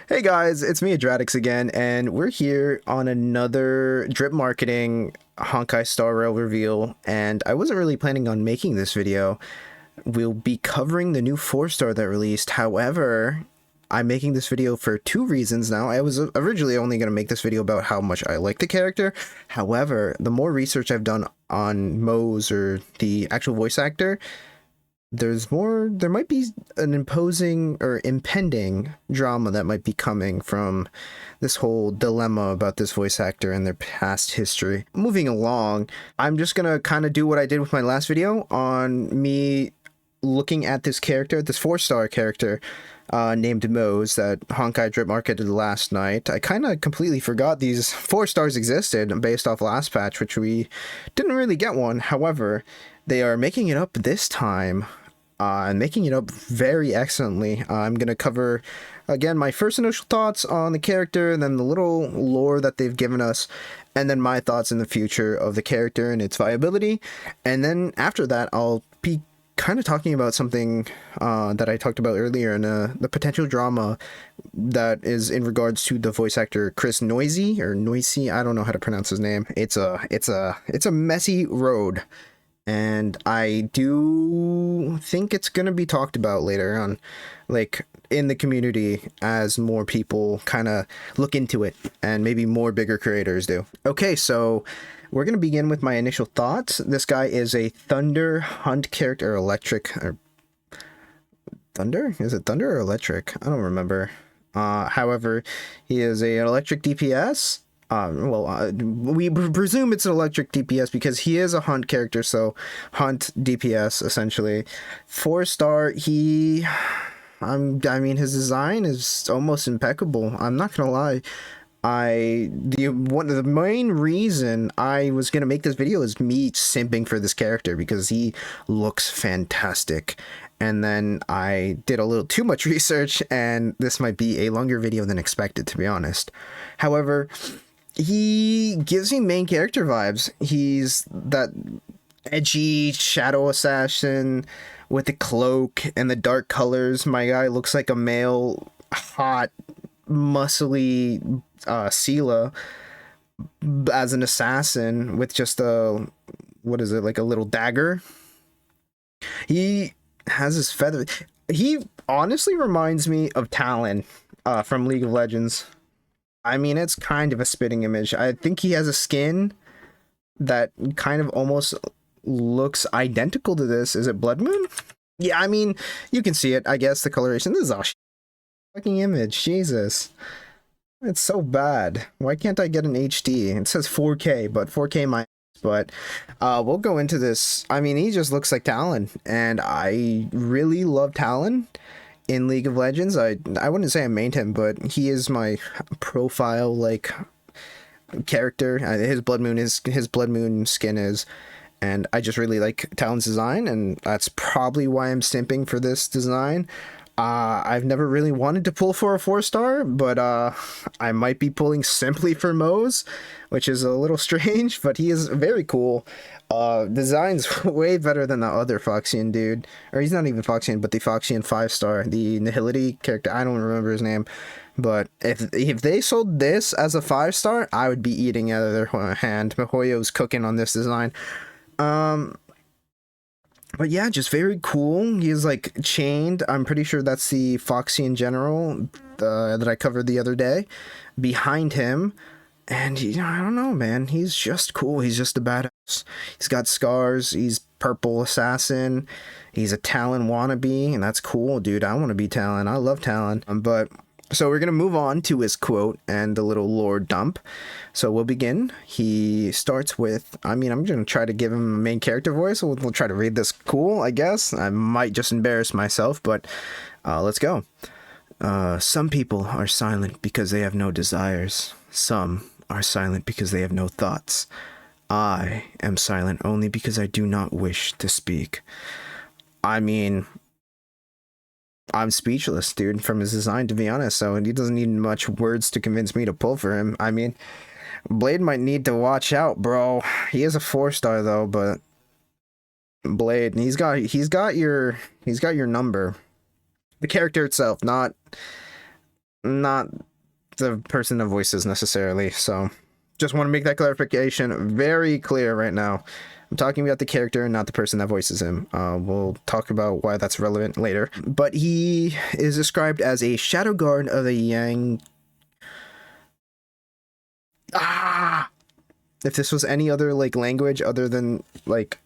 Hey guys, it's me, Adradix again, and we're here on another drip marketing Honkai Star Rail reveal, and I wasn't really planning on making this video. We'll be covering the new 4-star that released. However, I'm making this video for two reasons now. I was originally only going to make this video about how much I like the character. However, the more research I've done on Moze, or the actual voice actor, there might be an imposing or impending drama that might be coming from this whole dilemma about this voice actor and their past history. Moving along, I'm just gonna kind of do what I did with my last video on me looking at this character, this 4-star character named Moze that Honkai drip marketed last night. I kind of completely forgot these 4 stars existed based off last patch, which we didn't really get one. However, they are making it up this time, and making it up very excellently. I'm going to cover, again, my first initial thoughts on the character, and then the little lore that they've given us, and then my thoughts in the future of the character and its viability. And then after that, I'll be kind of talking about something that I talked about earlier, and the potential drama that is in regards to the voice actor Chris Noisy, or Noisy, I don't know how to pronounce his name. It's a messy road, and I do think it's gonna be talked about later on, like in the community, as more people kind of look into it, and maybe more bigger creators do. Okay, so we're gonna begin with my initial thoughts. This guy is a Thunder Hunt character, or Electric, or Thunder? Is it Thunder or Electric? I don't remember. However, he is an electric DPS. We presume it's an electric DPS because he is a Hunt character, so Hunt DPS essentially. 4-star. I mean, his design is almost impeccable. I'm not gonna lie. One of the main reason I was gonna make this video is me simping for this character because he looks fantastic. And then I did a little too much research, and this might be a longer video than expected, to be honest. However, he gives me main character vibes. He's that edgy shadow assassin with the cloak and the dark colors. My guy looks like a male, hot, muscly Sela as an assassin with just what is it, like a little dagger. He has his feather. He honestly reminds me of Talon from League of Legends. I mean, it's kind of a spitting image. I think he has a skin that kind of almost looks identical to this. Is it Blood Moon? Yeah, I mean, you can see it, I guess, the coloration. This is a fucking image. Jesus. It's so bad. Why can't I get an HD? It says 4K, but 4K my... But we'll go into this. I mean, he just looks like Talon, and I really love Talon in League of Legends. I wouldn't say I mained him, but he is my profile like character. His Blood Moon skin is, and I just really like Talon's design, and that's probably why I'm simping for this design. I've never really wanted to pull for a 4-star, but I might be pulling simply for Moze, which is a little strange, but he is very cool. Design's way better than the other Foxian dude. Or he's not even Foxian, but the Foxian 5-star, the Nihility character. I don't remember his name. But if they sold this as a 5-star, I would be eating out of their hand. Mihoyo's cooking on this design. But yeah, just very cool. He is like chained. I'm pretty sure that's the Foxian general that I covered the other day. Behind him. And I don't know, man. He's just cool. He's just a badass. He's got scars. He's purple assassin. He's a Talon wannabe. And that's cool, dude. I want to be Talon. I love Talon. But... So we're going to move on to his quote and the little lore dump. So we'll begin. He starts with, I mean, I'm going to try to give him a main character voice. We'll try to read this cool, I guess. I might just embarrass myself, but let's go. Some people are silent because they have no desires. Some are silent because they have no thoughts. I am silent only because I do not wish to speak. I mean... I'm speechless, dude, from his design, to be honest. So he doesn't need much words to convince me to pull for him. I mean, Blade might need to watch out, bro. He is a 4-star though, but Blade, he's got your number. The character itself, not not the person that voices necessarily. So just want to make that clarification very clear right now. I'm talking about the character and not the person that voices him. We'll talk about why that's relevant later. But he is described as a shadow guard of the Yang. If this was any other like language other than like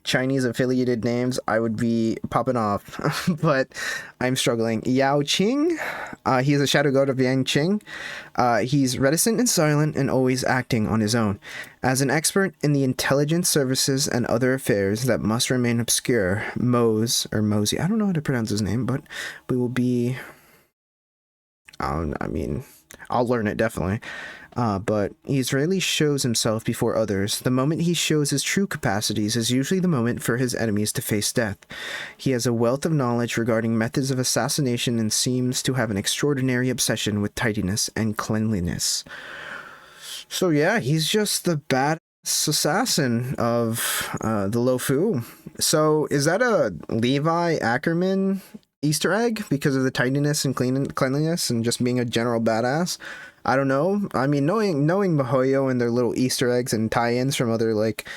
Chinese affiliated names, I would be popping off, but I'm struggling. Yao Qing, he is a shadow god of Yang Qing. He's reticent and silent and always acting on his own. As an expert in the intelligence services and other affairs that must remain obscure, Moze, or Moze, I don't know how to pronounce his name, but we will be, I mean, I'll learn it definitely. But he rarely shows himself before others. The moment he shows his true capacities is usually the moment for his enemies to face death. He has a wealth of knowledge regarding methods of assassination and seems to have an extraordinary obsession with tidiness and cleanliness. So yeah, he's just the badass assassin of the Lofu. So is that a Levi Ackerman Easter egg because of the tidiness and cleanliness and just being a general badass? I don't know. I mean, knowing MiHoYo and their little Easter eggs and tie-ins from other like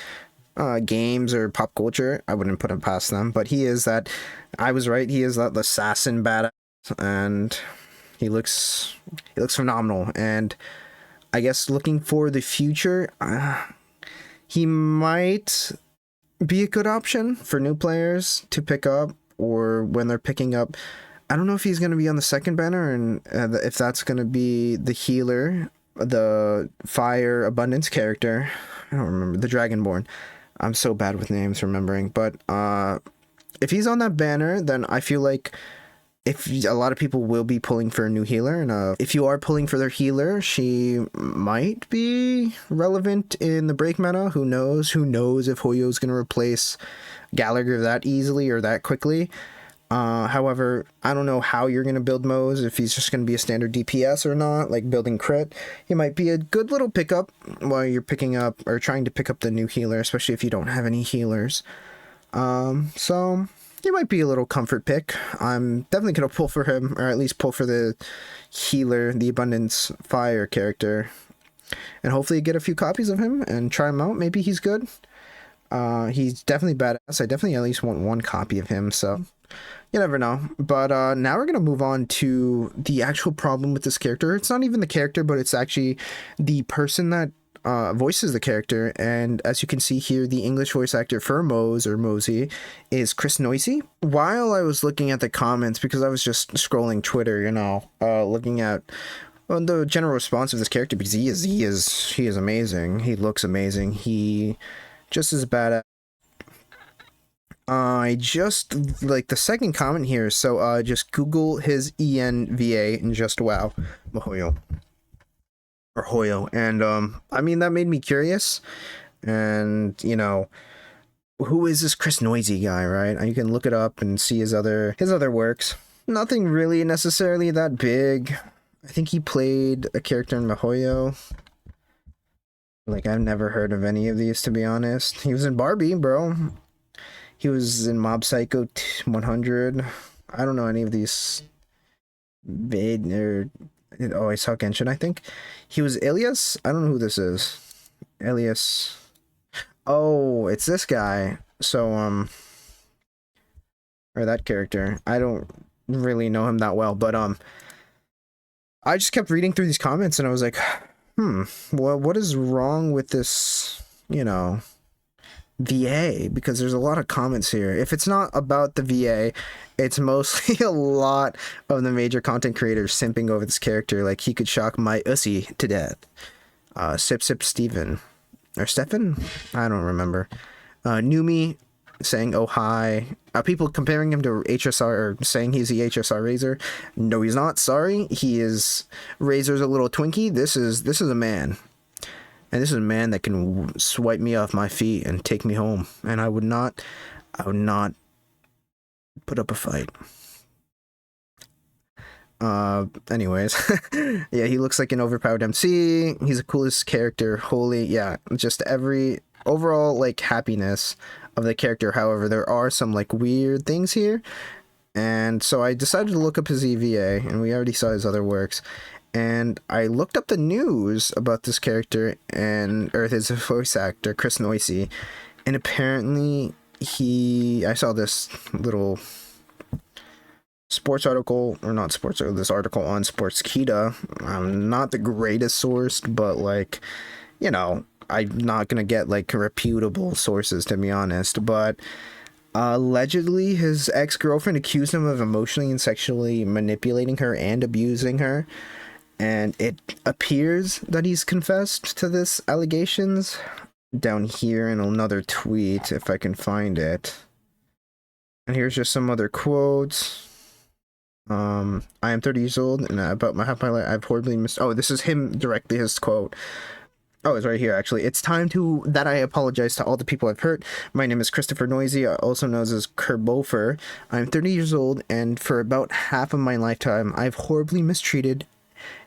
games or pop culture, I wouldn't put him past them. But he is that. I was right. He is that assassin badass, and he looks phenomenal. And I guess looking for the future, he might be a good option for new players to pick up, or when they're picking up. I don't know if he's going to be on the second banner, and if that's going to be the healer, the fire abundance character. I don't remember, the Dragonborn. I'm so bad with names remembering, but if he's on that banner, then I feel like if a lot of people will be pulling for a new healer, and if you are pulling for their healer, she might be relevant in the break meta. Who knows if Hoyo's going to replace Gallagher that easily or that quickly. However, I don't know how you're going to build Moze, if he's just going to be a standard DPS or not, like building crit. He might be a good little pickup while you're picking up or trying to pick up the new healer, especially if you don't have any healers. So he might be a little comfort pick. I'm definitely going to pull for him, or at least pull for the healer, the Abundance Fire character, and hopefully get a few copies of him and try him out. Maybe he's good. He's definitely badass. I definitely at least want one copy of him, so you never know. But now we're going to move on to the actual problem with this character. It's not even the character, but it's actually the person that voices the character. And as you can see here, the English voice actor for Moze, or Moze, is Chris Noisy. While I was looking at the comments, because I was just scrolling Twitter, you know, looking at the general response of this character, because he is amazing. He looks amazing. He just is badass. I just like the second comment here, so just Google his ENVA and just wow, MiHoYo or Hoyo, and I mean that made me curious, and you know, who is this Chris Noisy guy, right? You can look it up and see his other works. Nothing really necessarily that big. I think he played a character in MiHoYo. Like I've never heard of any of these, to be honest. He was in Barbie, bro. He was in Mob Psycho 100. I don't know any of these. Oh, I saw Genshin, I think. He was Alias? I don't know who this is. Alias. Oh, it's this guy. So, or that character. I don't really know him that well, but, I just kept reading through these comments and I was like, well, what is wrong with this, you know, VA? Because there's a lot of comments here. If it's not about the VA, it's mostly a lot of the major content creators simping over this character. Like, he could shock my ussy to death. Sip Steven. Or Stefan? I don't remember. Numi saying, oh, hi. People comparing him to HSR, or saying he's the HSR Razor. No, he's not. Sorry. He is. Razor's a little Twinkie. This is a man. And this is a man that can swipe me off my feet and take me home. And I would not put up a fight. Anyways. Yeah, he looks like an overpowered MC. He's the coolest character. Holy, yeah. Just every overall, like, happiness of the character. However, there are some, like, weird things here. And so I decided to look up his EVA, and we already saw his other works. And I looked up the news about this character and or his voice actor, Chris Noisy, and apparently I saw this little sports article, or not sports, or this article on Sportskeeda. Not the greatest source, but like, you know, I'm not gonna get like reputable sources, to be honest, but allegedly his ex-girlfriend accused him of emotionally and sexually manipulating her and abusing her, and it appears that he's confessed to this allegations. Down here in another tweet, if I can find it, and here's just some other quotes. I am 30 years old, and about half my life I've horribly missed. Oh, this is him directly, his quote. Oh, it's right here, actually. It's time that I apologize to all the people I've hurt. My name is Christopher Noisy, also known as Kerbofer. I'm 30 years old, and for about half of my lifetime, I've horribly mistreated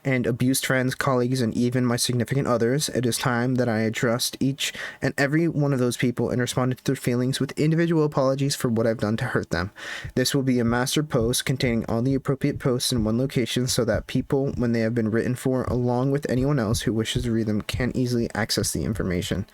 and abused friends, colleagues, and even my significant others. It is time that I addressed each and every one of those people and responded to their feelings with individual apologies for what I've done to hurt them. This will be a master post containing all the appropriate posts in one location so that people, when they have been written for, along with anyone else who wishes to read them, can easily access the information.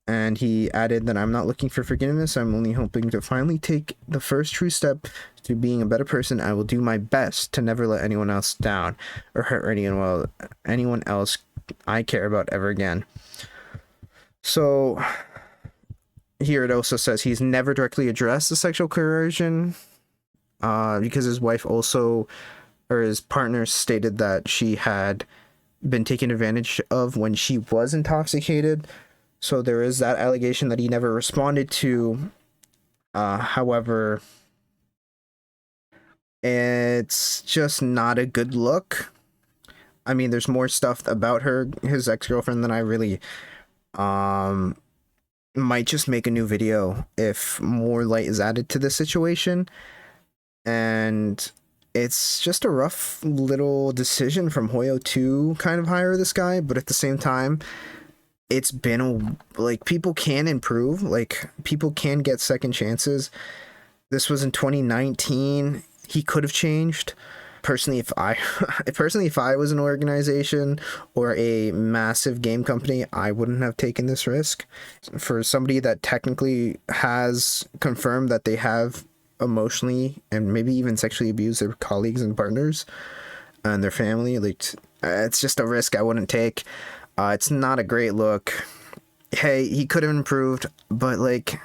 And he added that I'm not looking for forgiveness. I'm only hoping to finally take the first true step to being a better person. I will do my best to never let anyone else down or hurt anyone else I care about ever again. So here it also says he's never directly addressed the sexual coercion because his wife also, or his partner, stated that she had been taken advantage of when she was intoxicated. So there is that allegation that he never responded to. However, it's just not a good look. I mean, there's more stuff about his ex-girlfriend, than I really might just make a new video if more light is added to this situation. And it's just a rough little decision from Hoyo to kind of hire this guy, but at the same time, it's been like, people can improve, like people can get second chances. This was in 2019. He could have changed. Personally, if I was an organization or a massive game company, I wouldn't have taken this risk. For somebody that technically has confirmed that they have emotionally and maybe even sexually abused their colleagues and partners and their family, like, it's just a risk I wouldn't take. It's not a great look. Hey, he could have improved, but like,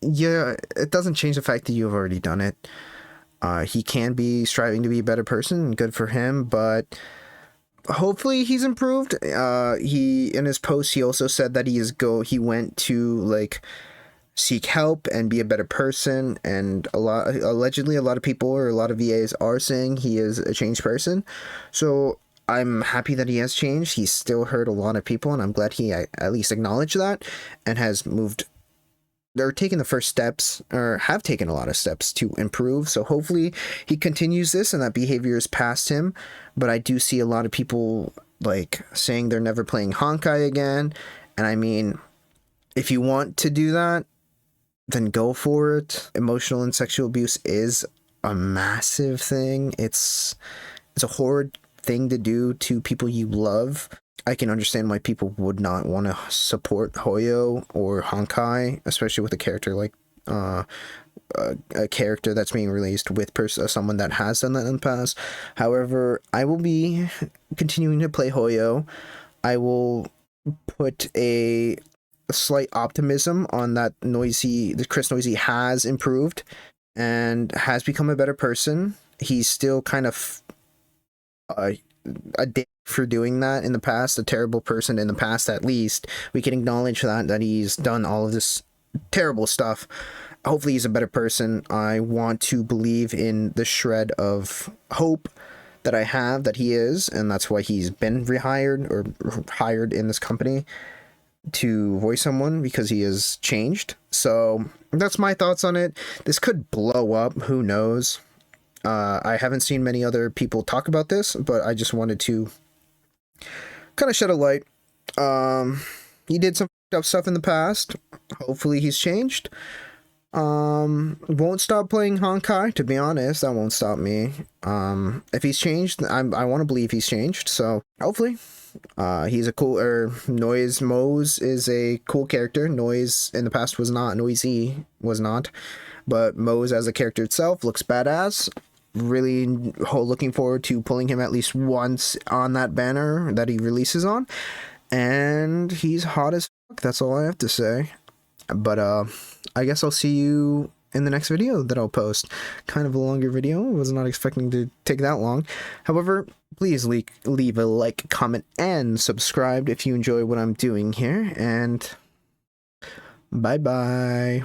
yeah, it doesn't change the fact that you've already done it. He can be striving to be a better person, and good for him, but hopefully he's improved. He, in his post, he also said that he went to like seek help and be a better person, and allegedly a lot of people, or a lot of VAs, are saying he is a changed person. So I'm happy that he has changed. He's still hurt a lot of people, and I'm glad he at least acknowledged that and has moved. They're taking the first steps, or have taken a lot of steps to improve. So hopefully he continues this and that behavior is past him. But I do see a lot of people like saying they're never playing Honkai again. And I mean, if you want to do that, then go for it. Emotional and sexual abuse is a massive thing. It's a horrid thing to do to people you love. I can understand why people would not want to support Hoyo or Honkai, especially with a character like a character that's being released with someone that has done that in the past. However, I will be continuing to play Hoyo. I will put a slight optimism on that Chris Noisy has improved and has become a better person. He's still kind of a dick for doing that in the past, a terrible person in the past. At least we can acknowledge that he's done all of this terrible stuff. Hopefully he's a better person. I want to believe in the shred of hope that I have that he is, and that's why he's been rehired or hired in this company to voice someone, because he has changed. So that's my thoughts on it. This could blow up, who knows. I haven't seen many other people talk about this, but I just wanted to kind of shed a light. He did some f***ed up stuff in the past. Hopefully he's changed. Won't stop playing Honkai, to be honest. That won't stop me. If he's changed, I want to believe he's changed, so hopefully. He's a cool, Moze is a cool character. Noise in the past was not, Noisy was not, but Moze as a character itself looks badass. Really looking forward to pulling him at least once on that banner that he releases on. And he's hot as fuck, that's all I have to say. But I guess I'll see you in the next video that I'll post. Kind of a longer video. Was not expecting to take that long. However, please leave a like, comment, and subscribe if you enjoy what I'm doing here. And bye bye.